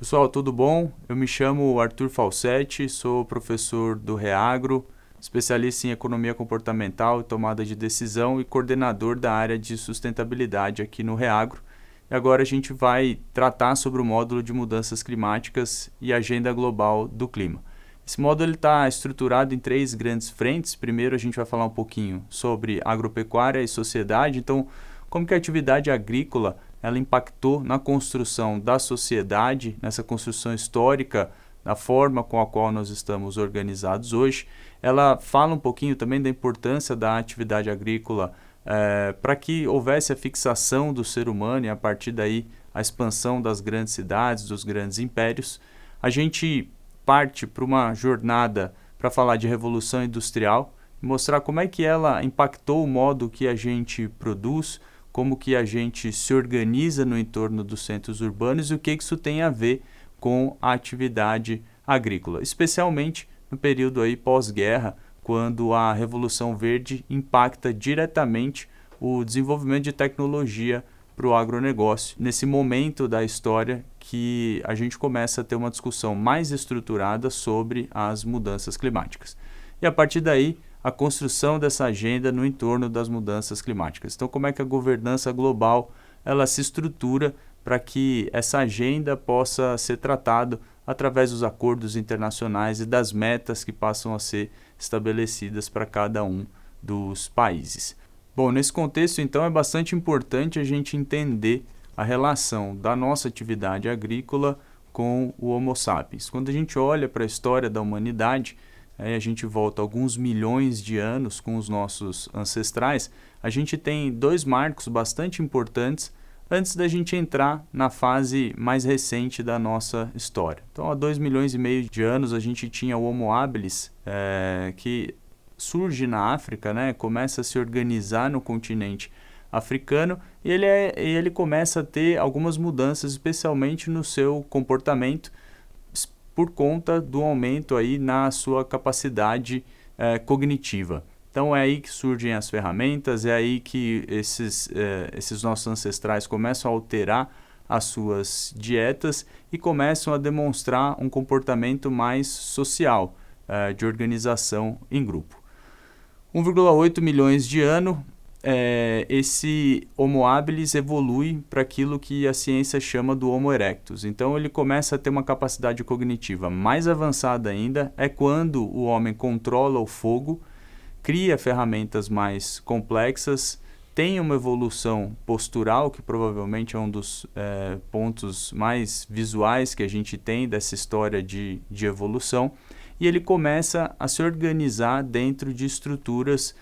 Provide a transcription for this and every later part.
Pessoal, tudo bom? Eu me chamo Arthur Falsetti, sou professor do Reagro, especialista em economia comportamental e tomada de decisão e coordenador da área de sustentabilidade aqui no Reagro. E agora a gente vai tratar sobre o módulo de mudanças climáticas e agenda global do clima. Esse módulo está estruturado em 3 grandes frentes. Primeiro a gente vai falar um pouquinho sobre agropecuária e sociedade, então como que a atividade agrícola ela impactou na construção da sociedade, nessa construção histórica, da forma com a qual nós estamos organizados hoje. Ela fala um pouquinho também da importância da atividade agrícola para que houvesse a fixação do ser humano e a partir daí a expansão das grandes cidades, dos grandes impérios. A gente parte para uma jornada para falar de revolução industrial, mostrar como é que ela impactou o modo que a gente produz, como que a gente se organiza no entorno dos centros urbanos e o que isso tem a ver com a atividade agrícola, especialmente no período aí pós-guerra, quando a Revolução Verde impacta diretamente o desenvolvimento de tecnologia para o agronegócio. Nesse momento da história que a gente começa a ter uma discussão mais estruturada sobre as mudanças climáticas. E a partir daí, a construção dessa agenda no entorno das mudanças climáticas. Então, como é que a governança global ela se estrutura para que essa agenda possa ser tratada através dos acordos internacionais e das metas que passam a ser estabelecidas para cada um dos países. Bom, nesse contexto, então, é bastante importante a gente entender a relação da nossa atividade agrícola com o Homo sapiens. Quando a gente olha para a história da humanidade, a gente volta alguns milhões de anos com os nossos ancestrais, a gente tem 2 marcos bastante importantes antes da gente entrar na fase mais recente da nossa história. Então, há 2,5 milhões de anos, a gente tinha o Homo habilis, que surge na África, né? Começa a se organizar no continente africano e ele começa a ter algumas mudanças, especialmente no seu comportamento, por conta do aumento aí na sua capacidade cognitiva. Então é aí que surgem as ferramentas, é aí que esses nossos ancestrais começam a alterar as suas dietas e começam a demonstrar um comportamento mais social, de organização em grupo. 1,8 milhões de anos, esse Homo habilis evolui para aquilo que a ciência chama do Homo erectus. Então ele começa a ter uma capacidade cognitiva mais avançada ainda, é quando o homem controla o fogo, cria ferramentas mais complexas, tem uma evolução postural, que provavelmente é um dos pontos mais visuais que a gente tem dessa história de evolução, e ele começa a se organizar dentro de estruturas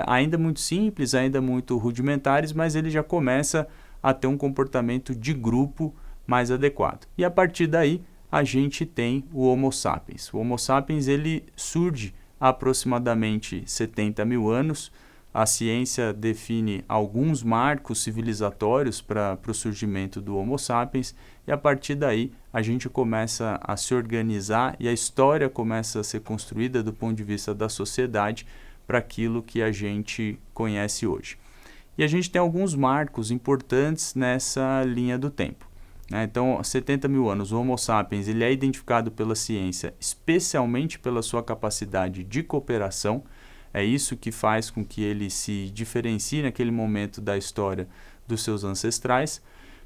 ainda muito simples, ainda muito rudimentares, mas ele já começa a ter um comportamento de grupo mais adequado. E a partir daí, a gente tem o Homo sapiens. O Homo sapiens ele surge há aproximadamente 70 mil anos. A ciência define alguns marcos civilizatórios para o surgimento do Homo sapiens e a partir daí a gente começa a se organizar e a história começa a ser construída do ponto de vista da sociedade para aquilo que a gente conhece hoje. E a gente tem alguns marcos importantes nessa linha do tempo, né? Então, 70 mil anos, o Homo sapiens ele é identificado pela ciência especialmente pela sua capacidade de cooperação. É isso que faz com que ele se diferencie naquele momento da história dos seus ancestrais.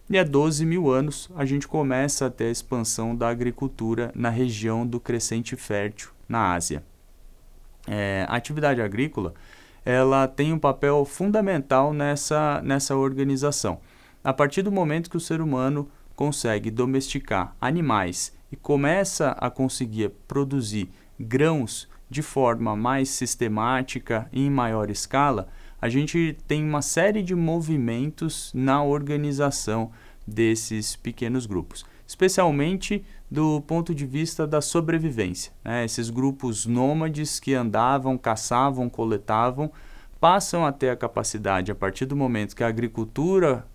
E há 12 mil anos a gente começa a ter a expansão da agricultura na região do Crescente Fértil, na Ásia. A atividade agrícola ela tem um papel fundamental nessa organização. A partir do momento que o ser humano consegue domesticar animais e começa a conseguir produzir grãos de forma mais sistemática e em maior escala, a gente tem uma série de movimentos na organização desses pequenos grupos, especialmente do ponto de vista da sobrevivência, né? Esses grupos nômades que andavam, caçavam, coletavam, passam a ter a capacidade, a partir do momento que a agricultura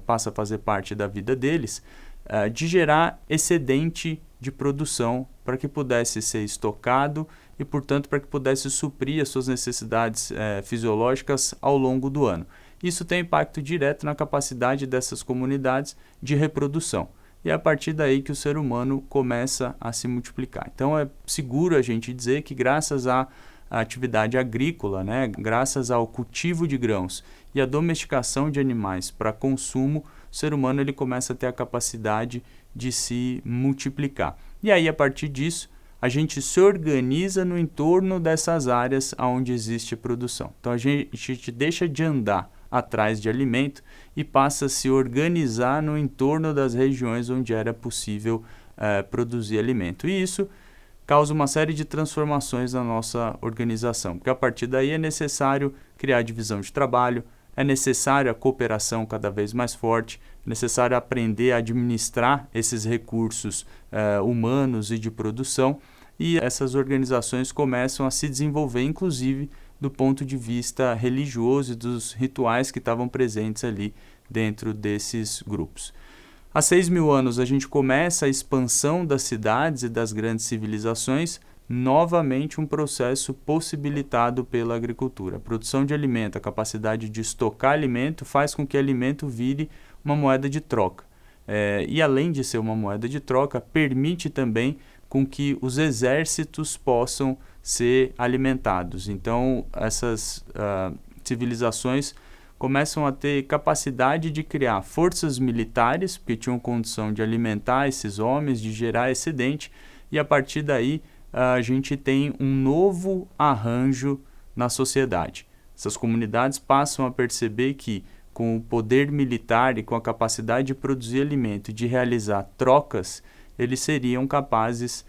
passa a fazer parte da vida deles, de gerar excedente de produção para que pudesse ser estocado e, portanto, para que pudesse suprir as suas necessidades fisiológicas ao longo do ano. Isso tem impacto direto na capacidade dessas comunidades de reprodução. e é a partir daí que o ser humano começa a se multiplicar. Então é seguro a gente dizer que graças à atividade agrícola, né, graças ao cultivo de grãos e à domesticação de animais para consumo, o ser humano ele começa a ter a capacidade de se multiplicar. E aí, a partir disso, a gente se organiza no entorno dessas áreas onde existe produção. Então, a gente deixa de andar atrás de alimento e passa a se organizar no entorno das regiões onde era possível produzir alimento. E isso causa uma série de transformações na nossa organização, porque a partir daí é necessário criar divisão de trabalho, é necessário a cooperação cada vez mais forte, é necessário aprender a administrar esses recursos humanos e de produção, e essas organizações começam a se desenvolver, inclusive, do ponto de vista religioso e dos rituais que estavam presentes ali dentro desses grupos. Há 6.000 anos a gente começa a expansão das cidades e das grandes civilizações, novamente um processo possibilitado pela agricultura. A produção de alimento, a capacidade de estocar alimento faz com que alimento vire uma moeda de troca. E além de ser uma moeda de troca, permite também com que os exércitos possam ser alimentados. Então, essas civilizações começam a ter capacidade de criar forças militares, porque tinham condição de alimentar esses homens, de gerar excedente, e a partir daí a gente tem um novo arranjo na sociedade. Essas comunidades passam a perceber que, com o poder militar e com a capacidade de produzir alimento e de realizar trocas, eles seriam capazes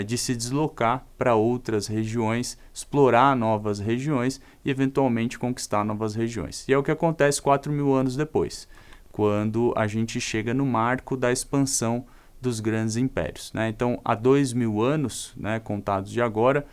de se deslocar para outras regiões, explorar novas regiões e eventualmente conquistar novas regiões. E é o que acontece 4.000 anos depois, quando a gente chega no marco da expansão dos grandes impérios, né? Então, há 2.000 anos, né, contados de agora,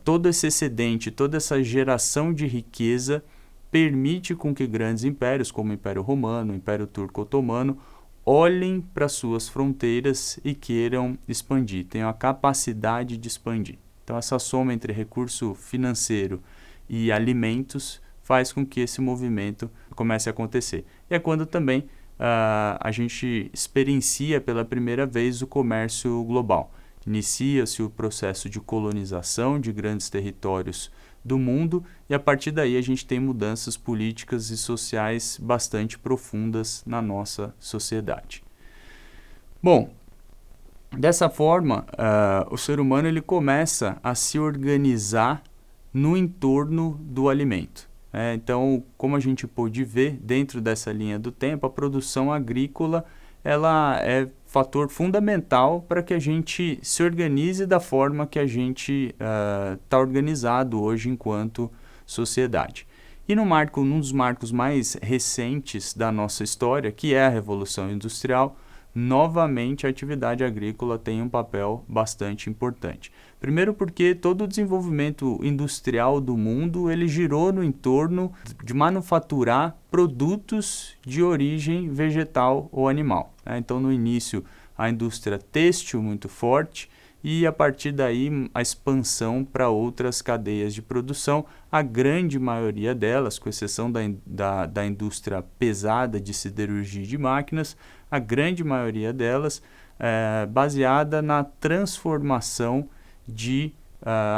todo esse excedente, toda essa geração de riqueza permite com que grandes impérios, como o Império Romano, o Império Turco-Otomano, olhem para suas fronteiras e queiram expandir, tenham a capacidade de expandir. Então, essa soma entre recurso financeiro e alimentos faz com que esse movimento comece a acontecer. E é quando também a gente experiencia pela primeira vez o comércio global. Inicia-se o processo de colonização de grandes territórios do mundo e a partir daí a gente tem mudanças políticas e sociais bastante profundas na nossa sociedade. Bom, dessa forma, o ser humano ele começa a se organizar no entorno do alimento. Então, como a gente pôde ver dentro dessa linha do tempo, a produção agrícola ela é fator fundamental para que a gente se organize da forma que a gente está organizado hoje enquanto sociedade. E num dos marcos mais recentes da nossa história, que é a Revolução Industrial, novamente a atividade agrícola tem um papel bastante importante. Primeiro porque todo o desenvolvimento industrial do mundo ele girou no entorno de manufaturar produtos de origem vegetal ou animal. Então, no início, a indústria têxtil muito forte e, a partir daí, a expansão para outras cadeias de produção, a grande maioria delas, com exceção da indústria pesada de siderurgia e de máquinas, a grande maioria delas baseada na transformação de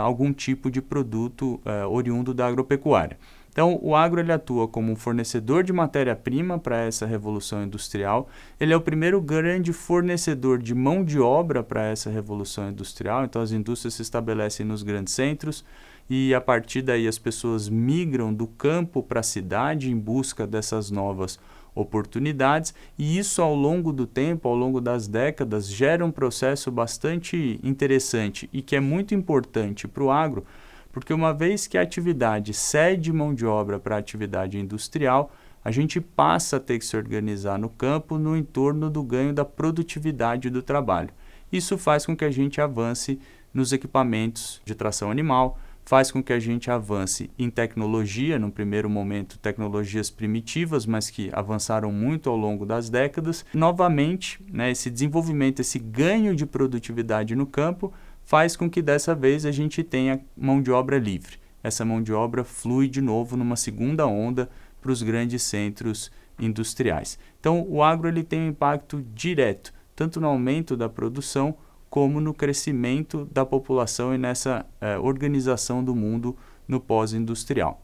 algum tipo de produto oriundo da agropecuária. Então, o agro ele atua como um fornecedor de matéria-prima para essa revolução industrial. Ele é o primeiro grande fornecedor de mão de obra para essa revolução industrial. Então, as indústrias se estabelecem nos grandes centros e, a partir daí, as pessoas migram do campo para a cidade em busca dessas novas oportunidades. E isso, ao longo do tempo, ao longo das décadas, gera um processo bastante interessante e que é muito importante para o agro, porque uma vez que a atividade cede mão de obra para a atividade industrial, a gente passa a ter que se organizar no campo no entorno do ganho da produtividade do trabalho. Isso faz com que a gente avance nos equipamentos de tração animal, faz com que a gente avance em tecnologia, no primeiro momento tecnologias primitivas, mas que avançaram muito ao longo das décadas. Novamente, esse desenvolvimento, esse ganho de produtividade no campo, faz com que dessa vez a gente tenha mão de obra livre. Essa mão de obra flui de novo numa segunda onda para os grandes centros industriais. Então, o agro ele tem um impacto direto, tanto no aumento da produção, como no crescimento da população e nessa organização do mundo no pós-industrial.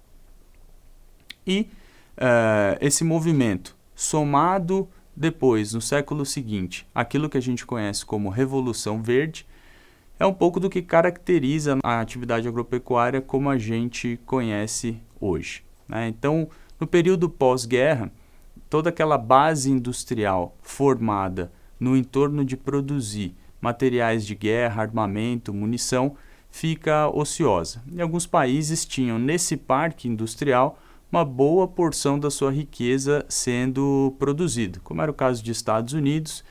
E esse movimento, somado depois, no século seguinte, aquilo que a gente conhece como Revolução Verde, é um pouco do que caracteriza a atividade agropecuária como a gente conhece hoje, né? Então, no período pós-guerra, toda aquela base industrial formada no entorno de produzir materiais de guerra, armamento, munição, fica ociosa. E alguns países tinham nesse parque industrial uma boa porção da sua riqueza sendo produzida, como era o caso de Estados Unidos,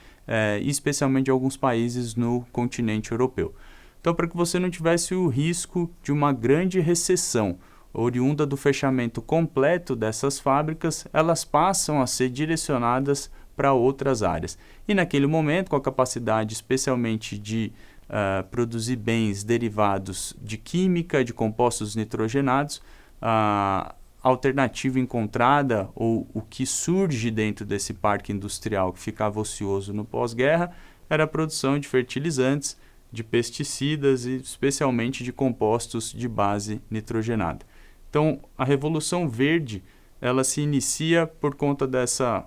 e especialmente de alguns países no continente europeu. Então, para que você não tivesse o risco de uma grande recessão oriunda do fechamento completo dessas fábricas, elas passam a ser direcionadas para outras áreas. E naquele momento, com a capacidade especialmente de produzir bens derivados de química, de compostos nitrogenados, a alternativa encontrada ou o que surge dentro desse parque industrial que ficava ocioso no pós-guerra era a produção de fertilizantes, de pesticidas e especialmente de compostos de base nitrogenada. Então, a Revolução Verde ela se inicia por conta dessa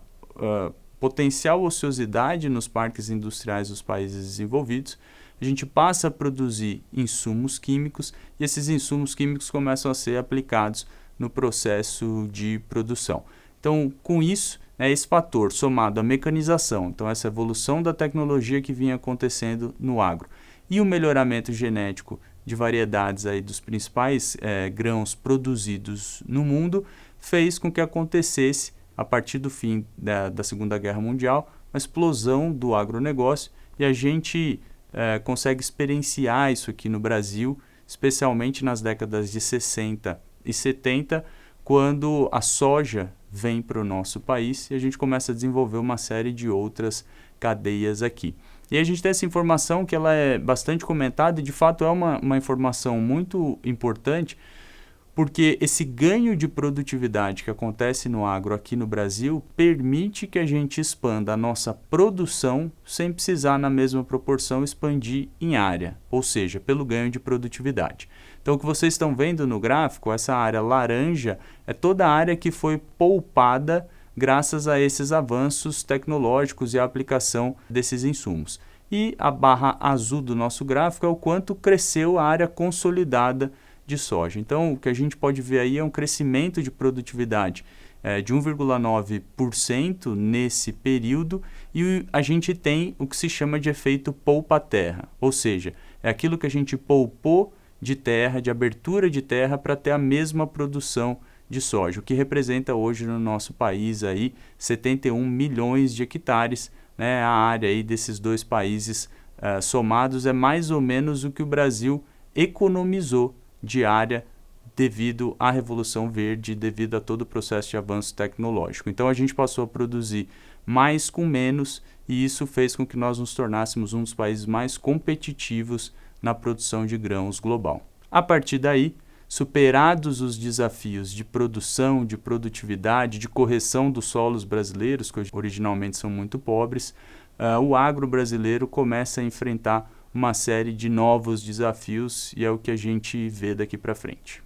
potencial ociosidade nos parques industriais dos países desenvolvidos. A gente passa a produzir insumos químicos e esses insumos químicos começam a ser aplicados no processo de produção. Então, com isso, esse fator somado à mecanização, então essa evolução da tecnologia que vinha acontecendo no agro, e o melhoramento genético de variedades aí dos principais grãos produzidos no mundo, fez com que acontecesse, a partir do fim da Segunda Guerra Mundial, uma explosão do agronegócio, e a gente consegue experienciar isso aqui no Brasil, especialmente nas décadas de 60 e 70, quando a soja vem para o nosso país e a gente começa a desenvolver uma série de outras cadeias aqui. E a gente tem essa informação que ela é bastante comentada e de fato é uma informação muito importante, porque esse ganho de produtividade que acontece no agro aqui no Brasil permite que a gente expanda a nossa produção sem precisar na mesma proporção expandir em área, ou seja, pelo ganho de produtividade. Então, o que vocês estão vendo no gráfico, essa área laranja, é toda a área que foi poupada graças a esses avanços tecnológicos e a aplicação desses insumos. E a barra azul do nosso gráfico é o quanto cresceu a área consolidada de soja. Então, o que a gente pode ver aí é um crescimento de produtividade de 1,9% nesse período, e a gente tem o que se chama de efeito poupa-terra, ou seja, é aquilo que a gente poupou de terra, de abertura de terra, para ter a mesma produção de soja, o que representa hoje no nosso país aí 71 milhões de hectares, né? A área aí desses dois países somados é mais ou menos o que o Brasil economizou de área devido à Revolução Verde, devido a todo o processo de avanço tecnológico. Então a gente passou a produzir mais com menos, e isso fez com que nós nos tornássemos um dos países mais competitivos na produção de grãos global. A partir daí, superados os desafios de produção, de produtividade, de correção dos solos brasileiros, que originalmente são muito pobres, o agro brasileiro começa a enfrentar uma série de novos desafios, e é o que a gente vê daqui para frente.